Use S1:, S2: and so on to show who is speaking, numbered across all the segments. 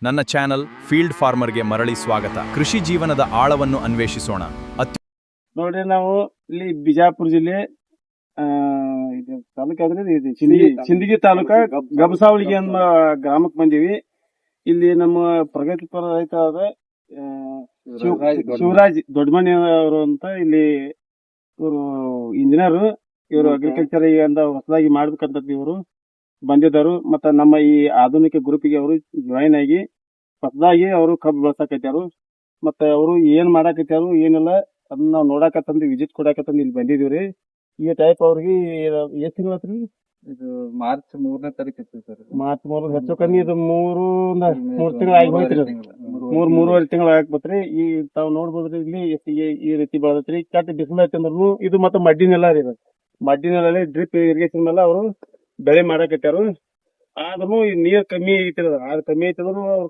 S1: ನನ್ನ channel field ಫಾರ್ಮರ್ಗೆ ಮರಳಿ ಸ್ವಾಗತ. ಕೃಷಿ ಜೀವನದ ಆಳವನ್ನು ಅನ್ವೇಷಿಸೋಣ.
S2: ನೋಡ್ರಿ, ನಾವು ಇಲ್ಲಿ ಬಿಜಾಪುರ ಜಿಲ್ಲೆ ತಾಲೂಕಾದ್ರೆ ಸಿಂದಗಿ ತಾಲೂಕ ಗಬಸಾವಳಿಗೆ ಅನ್ನೋ ಗ್ರಾಮಕ್ಕೆ ಬಂದೀವಿ. ಇಲ್ಲಿ ನಮ್ಮ ಪ್ರಗತಿಪರ ರೈತ ಆದ ಶಿವರಾಜ್ ದೊಡ್ಡಮನಿ ಅವರು ಅಂತ, ಇಲ್ಲಿ ಇವರು ಇಂಜಿನಿಯರ್, ಇವರು ಅಗ್ರಿಕಲ್ಚರ್ ಅಂತ ಹೊಸದಾಗಿ ಮಾಡ್ಬೇಕಂತ ಇವರು ಬಂದಿದ್ದರು. ಮತ್ತ ನಮ್ಮ ಈ ಆಧುನಿಕ ಗ್ರೂಪಿಗೆ ಅವರು ಜಾಯಿನ್ ಆಗಿ ಹೊಸದಾಗಿ ಅವರು ಕಬ್ಬು ಬೆಳ್ಸಾಕತ್ಯಾರು. ಮತ್ತೆ ಅವರು ಏನ್ ಮಾಡಾಕತ್ಯಾರು ಏನಿಲ್ಲ ಅದನ್ನ ನಾವು ನೋಡಾಕತ್ತಂದು ವಿಸಿಟ್ ಕೊಡಾಕತ್ತಂದು ಇಲ್ಲಿ ಬಂದಿದೀವ್ರಿ. ಈ ಟೈಪ್ ಅವ್ರಿಗೆ ಎಷ್ಟ್ ತಿಂಗಳ ಆತ್ರಿ?
S3: ಇದು ಮಾರ್ಚ್ 3ನೇ ತಾರೀಕು ಇತ್ತು ಸರ್.
S2: ಮಾರ್ಚ್ 3 ಹೆಚ್ಚು ಕಮ್ಮಿ ಇದು ಮೂರು ತಿಂಗಳ ಆಗಿ ಹೋಯ್ತ್ರಿ. ಮೂರುವರೆ ತಿಂಗಳ ಆಗ್ಬತ್ರಿ. ಈ ತಾವ್ ನೋಡ್ಬೋದ್ರಿ, ಇಲ್ಲಿ ಈ ರೀತಿ ಬೆಳದತ್ರಿ. ಕೆಟ್ಟ ಬಿಸಿಲು ಐತಿ ಅಂದ್ರೂ ಇದು ಮತ್ತೆ ಮಡ್ಡಿ ನೆಲ ರೀ. ಮಡ್ಡಿ ನೆಲಲ್ಲಿ ಡ್ರಿಪ್ ಇರಿಗೇಷನ್ ಮೇಲೆ ಅವರು ಬೆಳೆ ಮಾಡಾಕತ್ಯಾರು. ಆದ್ರೂ ನೀರ್ ಕಮ್ಮಿ ಐತಿರ, ಅದ್ ಕಮ್ಮಿ ಐತಿದ್ರು ಅವ್ರು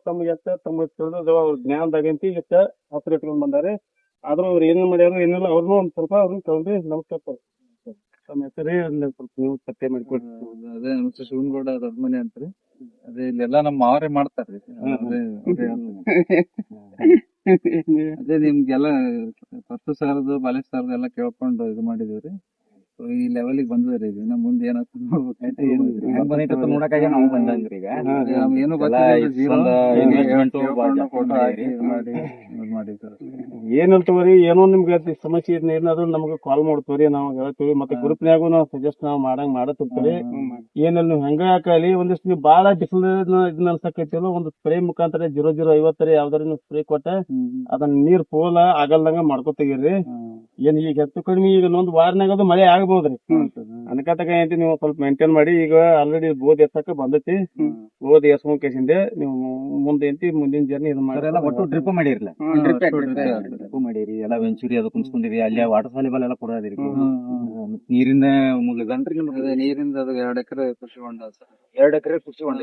S2: ತಮ್ಮ ತಿಳಿದ ಅವ್ರ ಜ್ಞಾನದಾಗಂತಿ ಹತ್ರ ಇಟ್ಕೊಂಡ್ ಬಂದಾರೆ. ಆದ್ರೂ ಅವ್ರು ಏನೇನ್ ಮಾಡ್ಯಾರು ಏನಿಲ್ಲ ಅವ್ರನ್ನೂ ಒಂದ್ ಸ್ವಲ್ಪ ಅವ್ರನ್ನ ತಗೊಂಡ್ರಿ. ನಮಸ್ಕಾರ. ತಮ್ಮ ಹೆಸರೇ ಸ್ವಲ್ಪ ನೀವು ಪತ್ತೆ ಮಾಡಿಕೊಡ್ರಿ.
S3: ಅದೇ ನಮಸ್ತೆ, ಶಿವನಗೌಡ ದೊಡ್ಡಮನಿ ಅಂತ್ರಿ. ಅದೇ ಇಲ್ಲೆಲ್ಲಾ ನಮ್ಮ ಮಾವರೇ ಮಾಡ್ತಾರ್ರಿ. ಅದೇ ನಿಮ್ಗೆಲ್ಲ ಪತ್ತು ಸಾರದು ಬಾಲೇಶ್ ಸಾರದು ಎಲ್ಲ ಕೇಳ್ಕೊಂಡು ಇದು ಮಾಡಿದೀವ್ರಿ. ಈ ಲೆವೆಲ್ಗೆ ಬಂದ್ರಿ. ಈಗ ಇನ್ನ ಮುಂದೆ ಏನಾಗ್ತದೆ
S4: ನೋಡಕ್ಕಾಗಿ ನಾವು ಬಂದ್ರಿ. ಈಗ
S3: ಏನು
S2: ಏನಂತ ತಗೋರಿ, ಏನೋ ನಿಮ್ಗೆ ಸಮಸ್ಯೆ ಏನಾದ್ರು ನಮ್ಗೆ ಕಾಲ್ ಮಾಡ್ತೀವಿ, ನಾವು ಹೇಳ್ತೀವಿ. ಮತ್ತೆ ಗ್ರೂಪ್ನ್ಯಾಗು ನಾವು ಸಜೆಸ್ಟ್ ನಾವು ಮಾಡತ್ತಿರ್ತೀವಿ. ಏನಲ್ಲಿ ನೀವು ಹೆಂಗ ಹಾಕಲಿ ಒಂದಿಷ್ಟು ನೀವು ಬಾಳ ಬಿಸಿಲು ಇದನ್ನ ಅನ್ಸಕೈತಿಲ್ಲ, ಒಂದು ಸ್ಪ್ರೇ ಮುಖಾಂತರ 0050 ಯಾವ್ದಾರು ನೀವು ಸ್ಪ್ರೇ ಕೊಟ್ಟ ಅದನ್ನ ನೀರ್ ಪೋಲ ಆಗಲ್ದಂಗ ಮಾಡ್ಕೊತ ತೆಗೀರಿ. ಏನ್ ಈಗ ಹೆಚ್ಚು ಕಡಿಮೆ ಈಗ ಒಂದ್ ವಾರನಾಗ ಅದು ಮಳೆ ಆಗ್ಬೋದ್ರಿ. ಅನ್ಕತಕ ಏನೈತಿ ನೀವು ಸ್ವಲ್ಪ ಮೇಂಟೈನ್ ಮಾಡಿ. ಈಗ ಆಲ್ರೆಡಿ ಬೋದ್ ಎತ್ತಕ ಬಂದೈತಿ. ಬೋದ್ ಎಸ್ಕೊಂಡ್ ಕೇಸಿಂದೆ ನೀವು ಮುಂದೆ ಐತಿ ಮುಂದಿನ ಜರ್ನಿ ಇದು ಮಾಡಿ.
S4: ಒಟ್ಟು ಡ್ರಿಪ್ ಮಾಡಿರ್ಲ, ಡ್ರಿಪ್ ಮಾಡಿರಿ ಎಲ್ಲ ವೆಂಚೂರಿ ಅದು ಕುಂಸ್ಕೊಂಡಿರಿ. ಅಲ್ಲಿ ವಾಟರ್ ಸಾಲಿಬಲ್ ಎಲ್ಲ ಕೊಡೋದಿರಿ. ನೀರಿಂದ ಮುಗಿದನ್ರಿ ನಿಮ್ಗೆ?
S3: ನೀರಿಂದ ಅದು 2 ಎಕರೆ ಕೃಷಿ ಹೊಂಡ ಸರ್.
S4: 2 ಎಕರೆ ಕೃಷಿ ಹೊಂಡ.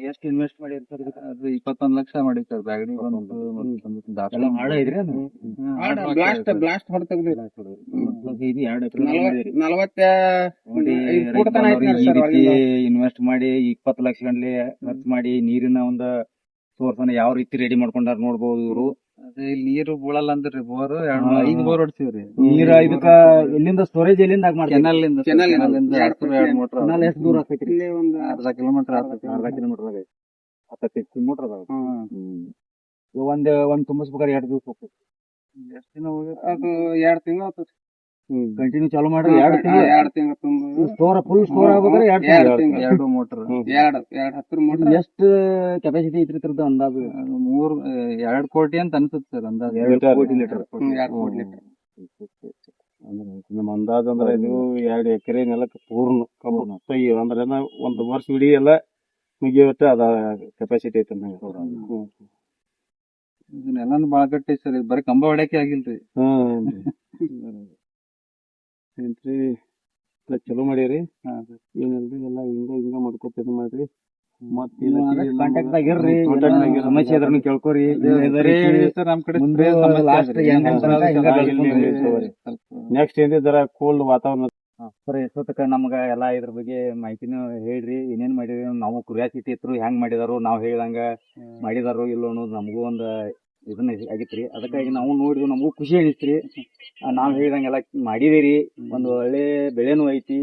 S4: ಎಷ್ಟು ಇನ್ವೆಸ್ಟ್ ಮಾಡಿರಿ ಸರ್?
S3: ಅದು 21 ಲಕ್ಷ ಮಾಡಿ ಸರ್. ಬ್ಯಾಗಡಿ
S4: ಹಾಳ ಐತ್ರಿ ಅದು.
S2: ಬ್ಲಾಸ್ಟ್ ಹೊಡ್ತಗ್ರಿ.
S4: 2 ಎಕರೆ ಇನ್ವೆಸ್ಟ್ ಮಾಡಿ 20 ಲಕ್ಷ ಗಂಟ್ಲೆ ಖರ್ಚು ಮಾಡಿ ನೀರಿನ ಒಂದು ಸೋರ್ಸ್ ಅನ್ನ ಯಾವ ರೀತಿ ರೆಡಿ ಮಾಡ್ಕೊಂಡಾರ ನೋಡ್ಬೋದು ಇವ್ರು.
S3: ಅದೇ ಇಲ್ಲಿ ನೀರು ಬೀಳಲ್ಲ ಅಂದ್ರಿ. ಬೋರ್ 5 ಬೋರ್ ಹೊಡ್ಸಿವ್ರಿ.
S4: ನೀರ ಇದಕ್ಕ ಎಲ್ಲಿಂದ ಸ್ಟೋರೇಜ್ ಎಲ್ಲಿಂದ
S3: ಕೆನಲ್ ಮೋಟರ್
S4: ಎಷ್ಟು ದೂರ ಆಗ್ತೈತ್ರಿ?
S3: ಅರ್ಧ ಕಿಲೋಮೀಟರ್ ಆಗ್ತೈತಿ.
S4: 10 ಕಿಲೋಮೀಟರ್ ಅದ, 10 ಕಿಲೋಮೀಟರ್ ಅದಾವ. ಒಂದ್ ತುಂಬಿಸ್ಬೇಕಾದ್ರೆ 2 ದಿವಸ ಹೋಗ್ತೈತಿ.
S3: ಎಷ್ಟು ದಿನ ಹೋಗಿ?
S2: ಅದು 2 ತಿಂಗಳು ಆಗ್ತೈತಿ.
S4: ಕಂಟಿನ್ಯೂ ಚಾಲೂ ಮಾಡ್ರಿ. 2 ತಿಂಗಳು ಸ್ಟೋರ್ ಫುಲ್ ಸ್ಟೋರ್ ಆಗ್ಬೇಕಾದ್ರೆ 2 ತಿಂಗಳು.
S3: 2 ಮೋಟರ್,
S2: 2 ಮೋಟರ್.
S4: ಎಷ್ಟು ಕೆಪಾಸಿಟಿ ಐತ್ರಿ ಇದ್ರದ್ದು ಅಂದಾಜು?
S3: 2 ಕೋಟಿ ಅಂತ ಅನ್ಸುತ್ತೆ ಸರ್. ಅಂದಾಜು
S4: 2 ಕೋಟಿ ಲೀಟರ್.
S2: 2 ಕೋಟಿ ಲೀಟರ್ ನಮ್ಮ ಅಂದಾಜ್ ಅಂದ್ರೆ ಇದು 2 ಎಕರೆ ನೆಲಕ್ಕೆ ಪೂರ್ಣ ಕಬ್ಬು ಅಂದ್ರೆ ಒಂದು ವರ್ಷ ಇಡೀ ಎಲ್ಲ ಮುಗಿಯುತ್ತೆ. ಅದ ಕೆಪಾಸಿಟಿ ಐತೆ.
S3: ಇದನ್ನೆಲ್ಲಾನು ಬಾಳ ಗಟ್ಟಿ ಸರ್. ಇದು ಬರೀ ಕಂಬ ಹೊಡ್ಯಾಕೆ ಆಗಿಲ್ರಿ.
S2: ಏನ್ರಿ ಚಲೋ ಮಾಡ್ಯಾರಿ. ಏನಲ್ರಿ ಎಲ್ಲ ಹಿಂಗ ಮಾಡ್ಕೊತ ಮಾಡ್ರಿ.
S4: ಕಾಂಟ್ಯಾಕ್ಟ್ ಆಗಿರ್ರಿ, ಸಮಸ್ಯೆ ಅದ್ರನ್ನ ಕೇಳ್ಕೊರಿ.
S3: ನಮ್ ಕಡೆ
S2: ನೆಕ್ಸ್ಟ್ ಏನ್ರಿ ಜರ ಕೋಲ್ಡ್ ವಾತಾವರಣ
S4: ಸರ್. ಎಷ್ಟೊತ್ತಕ ನಮ್ಗ ಎಲ್ಲಾ ಇದ್ರ ಬಗ್ಗೆ ಮಾಹಿತಿನ ಹೇಳ್ರಿ. ಏನೇನ್ ಮಾಡಿರಿ ನಾವು ಕ್ಯೂರಿಯಾಸಿಟಿ ಇತ್ತು, ಹೆಂಗ್ ಮಾಡಿದಾರು ನಾವ್ ಹೇಳ್ದಂಗ ಮಾಡಿದಾರು ಇಲ್ಲೋ ಅನ್ನೋದು ನಮಗೂ ಒಂದ್ ಇದನ್ನ ಆಗಿತ್ರಿ. ಅದಕ್ಕಾಗಿ ನಾವು ನೋಡಿದ್ವಿ, ನಮಗೂ ಖುಷಿ ಅನಿಸ್ತ್ರಿ. ನಾವ್ ಹೇಳ್ದಂಗೆಲ್ಲ ಮಾಡಿದಿರಿ, ಒಂದ್ ಒಳ್ಳೆ ಬೆಳೆನೂ ಐತಿ.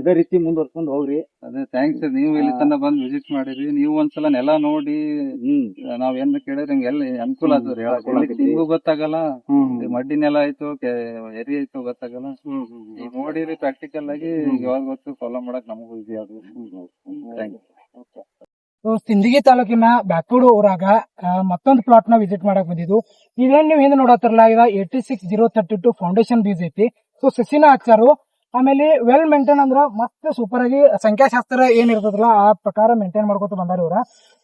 S4: ಇದೇ ರೀತಿ ಮುಂದುವರ್ಸ್ಕೊಂಡ್ ಹೋಗ್ರಿ.
S3: ಅದೇ ಥ್ಯಾಂಕ್ಸ್ ಸರ್. ನೀವು ಇಲ್ಲಿ ತನಕ ಬಂದ್ ವಿಸಿಟ್ ಮಾಡಿರಿ. ನೀವು ಒಂದ್ಸಲ ನೆಲ ನೋಡಿ ನಾವ್ ಏನ್ ಕೇಳಿದ್ರೆ ನಿಮ್ಗೆ ಎಲ್ಲ ಅನುಕೂಲ ಆಗ್ತದ್ರಿ. ನಿಮ್ಗೂ ಗೊತ್ತಾಗಲ್ಲ ಮಡ್ಡಿ ನೆಲ ಆಯ್ತು ಎರಿ ಆಯ್ತು ಗೊತ್ತಾಗಲ್ಲ. ಈಗ ನೋಡಿರಿ ಪ್ರಾಕ್ಟಿಕಲ್ ಆಗಿ ಯಾವಾಗ ಗೊತ್ತು ಫಾಲೋ ಮಾಡಕ್ ನಮಗೂ ಈಸಿ ಆಗುತ್ತೆ. Thank you.
S5: ಸಿಂದಗಿ ತಾಲೂಕಿನ ಬ್ಯಾಕೋಡು ಊರಾಗ ಮತ್ತೊಂದು ಪ್ಲಾಟ್ ನ ವಿಸಿಟ್ ಮಾಡಕ್ ಬಂದಿದ್ದು. ಇದೇನ್ ನೀವು ಹಿಂದೆ ನೋಡತ್ತಿರಲ್ಲ, ಈಗ 86032 ಫೌಂಡೇಶನ್ ಬೀಜ ಐತಿ. ಸೊ ಸಸಿನ ಹಚ್ಚಾರು. ಆಮೇಲೆ ವೆಲ್ ಮೇಂಟೈನ್ ಅಂದ್ರ ಮಸ್ತ್ ಸೂಪರ್ ಆಗಿ ಸಂಖ್ಯಾಶಾಸ್ತ್ರ ಏನ್ ಇರ್ತದಲ್ಲ ಆ ಪ್ರಕಾರ ಮೇಂಟೈನ್ ಮಾಡ್ಕೊತ ಬಂದಾರ ಇವ್ರ.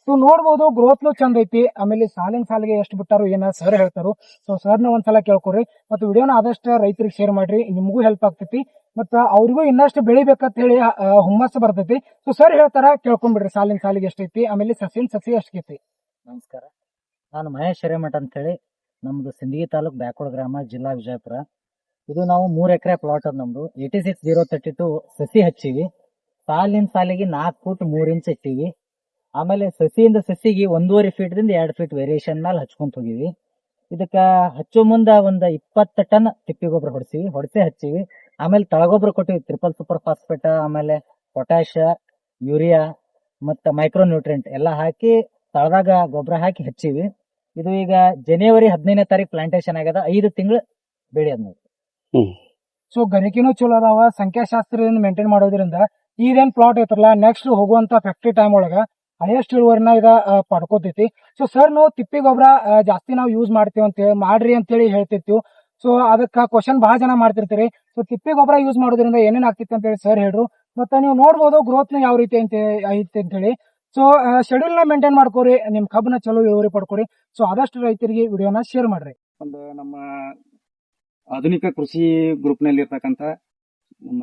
S5: ಸೊ ನೋಡ್ಬೋದು ಗ್ರೋತ್ ಚಂದ ಐತಿ. ಆಮೇಲೆ ಸಾಲಿನ ಸಾಲಿಗೆ ಎಷ್ಟು ಬಿಟ್ಟಾರು ಏನ ಸರ್ ಹೇಳ್ತಾರು. ಸೊ ಸರ್ನ ಒಂದ್ಸಲ ಕೇಳ್ಕೊರಿ. ಮತ್ತು ವಿಡಿಯೋನ ಆದಷ್ಟು ರೈತರಿಗೆ ಶೇರ್ ಮಾಡ್ರಿ, ನಿಮಗೂ ಹೆಲ್ಪ್ ಆಗ್ತೈತಿ. ಮತ್ತ ಅವ್ರಿಗೂ ಇನ್ನಷ್ಟು ಬೆಳಿಬೇಕಂತ ಹೇಳಿ ಹುಮ್ಮಸ್ಸು ಬರ್ತೈತಿ. ಸೊ ಸರ್ ಹೇಳ್ತಾರ, ಕೇಳ್ಕೊಂಡ್ಬಿಡ್ರಿ. ಸಾಲಿನ ಸಾಲಿಗೆ ಎಷ್ಟೈತಿ, ಆಮೇಲೆ ಸಸಿನ ಸಸಿ ಎಷ್ಟೈತಿ.
S6: ನಮಸ್ಕಾರ, ನಾನು ಮಹೇಶ್ ಹಿರೇಮಠ ಅಂತ ಹೇಳಿ. ನಮ್ದು ಸಿಂದಗಿ ತಾಲೂಕ್ ಬ್ಯಾಕೋಡ್ ಗ್ರಾಮ, ಜಿಲ್ಲಾ ವಿಜಯಪುರ. ಇದು ನಾವು 3 ಎಕರೆ ಪ್ಲಾಟ್ ಅದ ನಮ್ದು. 86032 ಸಸಿ ಹಚ್ಚಿವಿ. ಸಾಲಿನ ಸಾಲಿಗೆ 4 ಫೂಟ್ 3 ಇಂಚ್ ಇಟ್ಟಿವಿ. ಆಮೇಲೆ ಸಸಿಯಿಂದ ಸಸಿಗೆ 1.5 ಫೀಟ್ದಿಂದ 2 ಫೀಟ್ ವೇರಿಯೇಷನ್ ಮೇಲೆ ಹಚ್ಕೊಂತ ಹೋಗಿವಿ. ಇದಕ್ಕ ಹಚ್ಚೋ ಮುಂದ ಒಂದ್ 20 ಟನ್ ತಿಪ್ಪಿ ಗೊಬ್ಬರ ಹೊಡ್ಸಿ ಹಚ್ಚಿವಿ. ಆಮೇಲೆ ತಳಗೊಬ್ಬರ ಕೊಟ್ಟಿವಿ, ಟ್ರಿಪಲ್ ಸೂಪರ್ ಫಾಸ್ಫೇಟ್, ಆಮೇಲೆ ಪೊಟ್ಯಾಶ, ಯೂರಿಯಾ ಮತ್ತ ಮೈಕ್ರೋ ನ್ಯೂಟ್ರಿಯೆಂಟ್ ಎಲ್ಲಾ ಹಾಕಿ ತಳದಾಗ ಗೊಬ್ಬರ ಹಾಕಿ ಹಚ್ಚಿವಿ. ಇದು ಈಗ ಜನವರಿ 15ನೇ ತಾರೀಕು ಪ್ಲಾಂಟೇಶನ್ ಆಗ್ಯದ, 5 ತಿಂಗಳು ಬೆಳೆ ಅದ್ ನೋಡಿ.
S5: ಸೊ ಗರಿಕಿನೂ ಚಲೋ ಅದಾವ. ಸಂಖ್ಯಾಶಾಸ್ತ್ರದಿಂದ ಮೇಂಟೈನ್ ಮಾಡೋದ್ರಿಂದ ಇದೇನ್ ಪ್ಲಾಟ್ ಐತ್ರಲ್ಲ ನೆಕ್ಸ್ಟ್ ಹೋಗುವಂತ ಫ್ಯಾಕ್ಟ್ರಿ ಟೈಮ್ ಒಳಗ ಹೈಯೆಸ್ಟ್ ಇಳುವರಿನ ಇದ ಪಡ್ಕೋತೈತಿ. ಸೊ ಸರ್ ನಾವು ತಿಪ್ಪಿ ಗೊಬ್ಬರ ಜಾಸ್ತಿ ನಾವು ಯೂಸ್ ಮಾಡ್ತೀವಿ ಅಂತ ಹೇಳಿ ಮಾಡ್ರಿ ಅಂತ ಹೇಳಿ ಹೇಳ್ತಿರ್ತೀವಿ. ಸೊ ಅದಕ್ಕ ಕ್ವಶನ್ ಬಹಳ ಜನ ಮಾಡ್ತಿರ್ತೀರಿ. ಸೊ ತಿಪ್ಪಿ ಗೊಬ್ಬರ ಯೂಸ್ ಮಾಡೋದ್ರಿಂದ ಏನೇನ್ ಆಗ್ತಿತ್ತು ಅಂತ ಹೇಳಿ ಸರ್ ಹೇಳ್ರು. ಮತ್ತೆ ನೀವು ನೋಡ್ಬೋದು ಗ್ರೋತ್ ಯಾವ ರೀತಿ ಐತಿ ಅಂತ ಹೇಳಿ. ಸೊ ಶೆಡ್ಯೂಲ್ ನ ಮೇಂಟೈನ್ ಮಾಡ್ಕೋರಿ, ನಿಮ್ ಕಬ್ಬನ ಚಲೋ ಇಳುವರಿ ಪಡ್ಕೋರಿ. ಸೊ ಆದಷ್ಟು ರೈತರಿಗೆ ವಿಡಿಯೋನ ಶೇರ್ ಮಾಡ್ರಿ.
S4: ಒಂದು ನಮ್ಮ ಆಧುನಿಕ ಕೃಷಿ ಗ್ರೂಪ್ ನಲ್ಲಿ ಇರ್ತಕ್ಕಂತ ನಮ್ಮ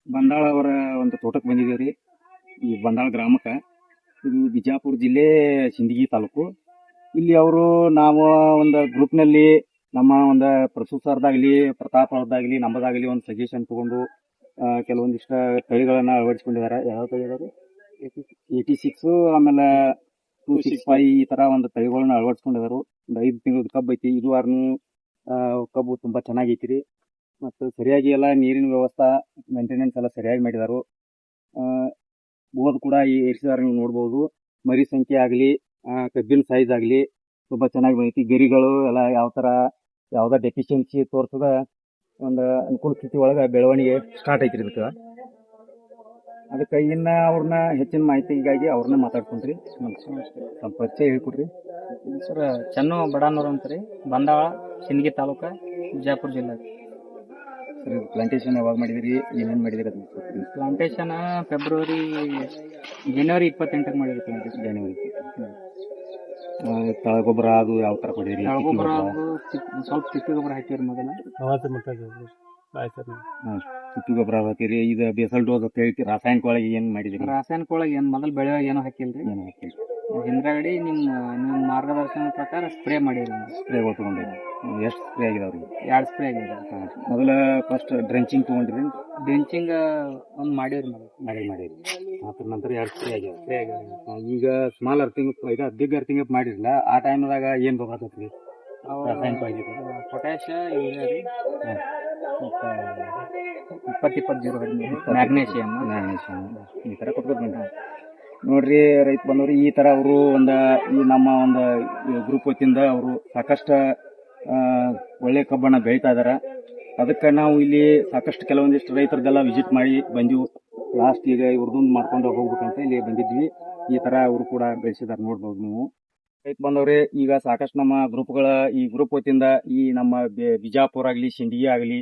S4: ಬಂದಾಳ ಅವರ ಒಂದು ತೋಟಕ್ಕೆ ಬಂದಿದ್ದೀವ್ರಿ. ಈ ಬಂದಾಳ ಗ್ರಾಮಕ್ಕೆ, ಇದು ಬಿಜಾಪುರ ಜಿಲ್ಲೆ ಸಿಂದಗಿ ತಾಲೂಕು. ಇಲ್ಲಿ ಅವರು ನಾವು ಒಂದು ಗ್ರೂಪ್ ನಲ್ಲಿ ನಮ್ಮ ಒಂದು ಪ್ರಸೂತ್ ಸರ್ದಾಗ್ಲಿ, ಪ್ರತಾಪ್ ಅವ್ರದ್ದಾಗ್ಲಿ, ನಮ್ಮದಾಗ್ಲಿ ಒಂದು ಸಜೆಷನ್ ತಗೊಂಡು ಕೆಲವೊಂದಿಷ್ಟ ತಳಿಗಳನ್ನ ಅಳವಡಿಸಿಕೊಂಡಿದ್ದಾರೆ. ಯಾವ ತಳಿ ಇದಾವೆ? 86, ಆಮೇಲೆ 265 ಈ ತರ ಒಂದು ತಳಿಗಳನ್ನ ಅಳವಡಿಸ್ಕೊಂಡಿದ್ದಾರೆ. ಒಂದು 5 ತಿಂಗಳ ಕಬ್ಬು ಐತಿ. ಇದು ಕಬ್ಬು ತುಂಬಾ ಚೆನ್ನಾಗೈತಿ. ಮತ್ತು ಸರಿಯಾಗಿ ಎಲ್ಲ ನೀರಿನ ವ್ಯವಸ್ಥೆ ಮೇಂಟೆನೆನ್ಸ್ ಎಲ್ಲ ಸರಿಯಾಗಿ ಮಾಡಿದಾರು. ಬೋದ್ ಕೂಡ ಏರಿಸಿದಾರೆ, ನೀವು ನೋಡ್ಬೋದು. ಮರಿ ಸಂಖ್ಯೆ ಆಗಲಿ, ಕಬ್ಬಿನ ಸೈಜ್ ಆಗಲಿ ತುಂಬಾ ಚೆನ್ನಾಗಿ ಬಂದೈತಿ. ಗರಿಗಳು ಎಲ್ಲ ಯಾವ ತರ ಯಾವ್ದ ಡೆಫಿಷಿಯನ್ಸಿ ತೋರ್ಸದ ಒಂದು ಅನುಕೂಲ ಸ್ಥಿತಿ ಒಳಗ ಬೆಳವಣಿಗೆ ಸ್ಟಾರ್ಟ್ ಐತ್ರಿ. ಅದಕ್ಕೆ ಇನ್ನ ಅವ್ರನ್ನ ಹೆಚ್ಚಿನ ಮಾಹಿತಿಗಾಗಿ ಅವ್ರನ್ನ ಮಾತಾಡ್ಕೊಂಡ್ರಿ. ಸ್ವಲ್ಪ ಪರಿಚಯ ಹೇಳ್ಕೊಡ್ರಿ
S7: ಸರ್. ಚನ್ನು ಬಡಾನೂರು ಅಂತ್ರಿ, ಬಂದಾಳ, ಸಿಂದಗಿ ತಾಲೂಕ, ಬಿಜಾಪುರ ಜಿಲ್ಲೆ.
S4: ಪ್ಲಾಂಟೇಶನ್ ಯಾವಾಗ ಮಾಡಿದಿರಿ, ಏನೇನ್ ಮಾಡಿದಿರಿ ಅದನ್ನ ಸ್ವಲ್ಪ
S7: ಪ್ಲಾಂಟೇಶನ್ ಜನವರಿ 28ಕ್ಕೆ ಮಾಡಿದ್ರಿ. Plantation
S4: January. ತಳಗೊಬ್ಬರ ಅದು ಯಾವ ತರ ಕೊಡಿರಿ?
S7: ಗೊಬ್ಬರ ಸ್ವಲ್ಪ ತಿಪ್ಪಿ ಗೊಬ್ಬರ ಹಾಕಿರಿ ಮೊದಲ.
S4: ತಿಪ್ಪಿ ಗೊಬ್ಬರ ಹಾಕಿರಿ. ಇದು ಬೇಸಲ್ ಡೋಸ್ ಅಂತ ಹೇಳಿ ರಾಸಾಯನಿಕ ಒಳಗೆ ಏನ್ ಮಾಡಿದಿರಿ?
S7: ರಾಸಾಯನಿಕ ಒಳಗೆ ಏನ್ ಮೊದಲು ಬೆಳೆಯುವಾಗ ಏನೋ ಹಾಕಿಲ್ರಿ.
S4: ಏನು ಹಾಕಿರಿ?
S7: ಹಿಂದ್ಗಡೆ ನಿಮ್ಮ ಮಾರ್ಗದರ್ಶನ ಪ್ರಕಾರ ಸ್ಪ್ರೇ ಮಾಡಿರಿ.
S4: ಸ್ಪ್ರೇ ತಗೊಂಡಿರಿ? ಎಷ್ಟು ಸ್ಪ್ರೇ ಆಗಿದಾವ್ರಿ?
S7: 2 ಸ್ಪ್ರೇ ಆಗಿದೆ.
S4: ಮೊದಲ ಫಸ್ಟ್ ಡ್ರೆಂಚಿಂಗ್ ತಗೊಂಡ್ರಿ?
S7: ಡ್ರೆಂಚಿಂಗ್ ಒಂದು ಮಾಡಿರಿ
S4: ಮಾಡಿರಿ. ಅದ್ರ ನಂತರ 2 ಸ್ಪ್ರೇ ಆಗ್ಯಾವ. ಈಗ ಸ್ಮಾಲ್ ಅರ್ಥಿಂಗ್ ಬಿಗ್ ಅರ್ಥಿಂಗ್ ಮಾಡಿರಲ್ಲ, ಆ ಟೈಮ್ದಾಗ ಏನ್ ಬೇಕಾಗ್ತೈತ್ರಿ? ರಾಸಾಯನಿಕ ಆಗಿದೆ
S7: ಪೊಟ್ಯಾಶ, ಯೂರಿಯಾ ರೀ, ಮತ್ತೆ 20-20 ಮ್ಯಾಗ್ನೇಷಿಯಂ
S4: ಈ ತರ ಕೊಟ್ಕೊತ ನೋಡ್ರಿ. ರೈತ ಬಂದವ್ರು ಈ ತರ ಅವರು ಈ ನಮ್ಮ ಒಂದು ಗ್ರೂಪ್ ವತಿಯಿಂದ ಅವರು ಸಾಕಷ್ಟು ಒಳ್ಳೆ ಕಬ್ಬನ್ನ ಬೆಳೀತಾ ಇದಾರ. ಅದಕ್ಕೆ ನಾವು ಇಲ್ಲಿ ಸಾಕಷ್ಟು ಕೆಲವೊಂದಿಷ್ಟು ರೈತರದೆಲ್ಲ ವಿಸಿಟ್ ಮಾಡಿ ಬಂದಿವು. ಲಾಸ್ಟ್ ಈಗ ಇವ್ರದೊಂದು ಮಾಡ್ಕೊಂಡು ಹೋಗ್ಬೇಕಂತ ಇಲ್ಲಿ ಬಂದಿದ್ವಿ. ಈ ತರ ಅವರು ಕೂಡ ಬೆಳೆಸಿದಾರೆ, ನೋಡ್ಬೋದು ನೀವು. ರೈತ ಬಂದವ್ರೆ, ಈಗ ಸಾಕಷ್ಟು ನಮ್ಮ ಈ ಗ್ರೂಪ್ ವತಿಯಿಂದ ಈ ನಮ್ಮ ಬಿಜಾಪುರ ಆಗಲಿ, ಸಿಂದಗಿ ಆಗಲಿ,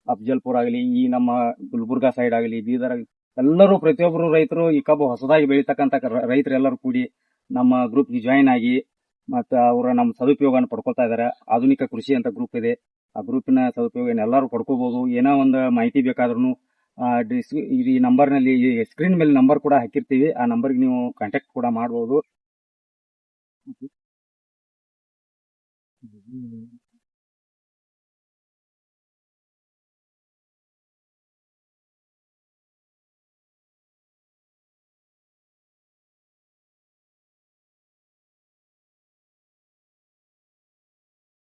S4: ಅಫ್ಜಲ್ಪುರ ಆಗಲಿ, ಈ ನಮ್ಮ ಗುಲ್ಬರ್ಗಾ ಸೈಡ್ ಆಗಲಿ, ಬೀದರ್ ಆಗಲಿ, ಎಲ್ಲರೂ ಪ್ರತಿಯೊಬ್ಬರು ರೈತರು ಈ ಕಬ್ಬು ಹೊಸದಾಗಿ ಬೆಳೀತಕ್ಕಂಥ ರೈತರೆಲ್ಲರೂ ಕೂಡಿ ನಮ್ಮ ಗ್ರೂಪ್ಗೆ ಜಾಯಿನ್ ಆಗಿ ಮತ್ತು ಅವರ ನಮ್ಮ ಸದುಪಯೋಗವನ್ನು ಪಡ್ಕೊಳ್ತಾ ಇದ್ದಾರೆ. ಆಧುನಿಕ ಕೃಷಿ ಅಂತ ಗ್ರೂಪ್ ಇದೆ. ಆ ಗ್ರೂಪಿನ ಸದುಪಯೋಗ ಎಲ್ಲರೂ ಪಡ್ಕೋಬಹುದು. ಏನೋ ಒಂದು ಮಾಹಿತಿ ಬೇಕಾದ್ರೂ ಈ ನಂಬರ್ನಲ್ಲಿ, ಸ್ಕ್ರೀನ್ ಮೇಲೆ ನಂಬರ್ ಕೂಡ ಹಾಕಿರ್ತೀವಿ. ಆ ನಂಬರ್ಗೆ ನೀವು ಕಾಂಟ್ಯಾಕ್ಟ್ ಕೂಡ ಮಾಡಬಹುದು.